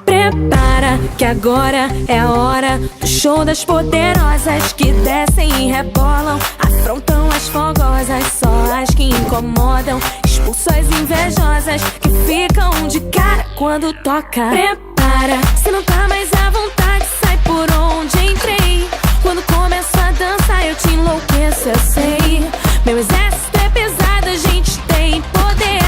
Prepara que agora é a hora do show das poderosas que descem e rebolam, afrontam as fogosas, só as que incomodam, expulsam as invejosas que ficam de cara quando toca. Prepara, se não tá mais à vontade, sai por onde entrei. Quando começo a dançar eu te enlouqueço, eu sei. Meu exército é pesado, a gente tem poder,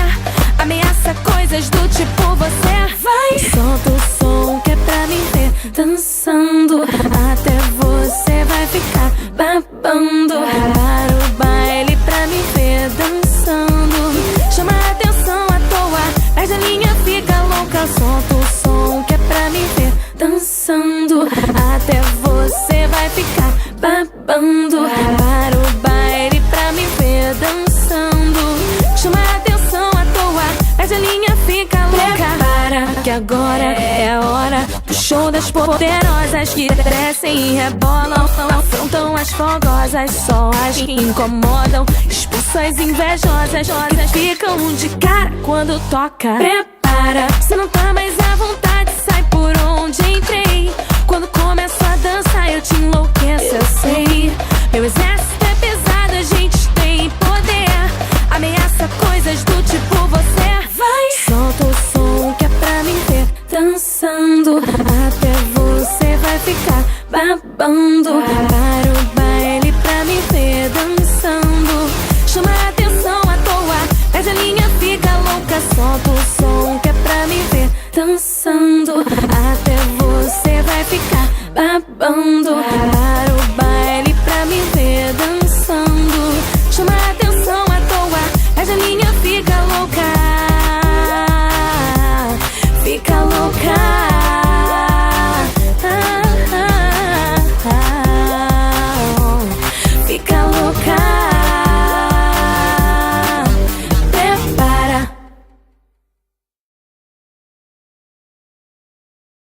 ameaça coisas do tipo você. Vai, solta o som que é pra me ver dançando, até você vai ficar babando. Para o baile pra me ver dançando, chama a atenção à toa, perde a linha, fica louca. Solta o som que é pra me ver dançando, até você vai ficar babando. Para o baile pra me ver dançando, chama a atenção à toa, perde a linha, fica louca. Prepara que agora é a hora do show das poderosas que descem e rebolam, afrontam as fogosas, só as que incomodam, expulsam as invejosas que ficam de cara quando toca. Prepara, se não tá mais à vontade, sai por onde entrei. Quando começo a dançar eu te enlouqueço, eu sei. Meu exército é pesado, a gente tem poder, ameaça coisas do tipo você. Vai, solta o som que é pra me ver dançando, até você vai ficar babando. Para o baile pra me ver dançando, chama a atenção à toa, perde a linha, fica louca. Solta o som que é pra me ver dançando, até você vai ficar babando. Para o baile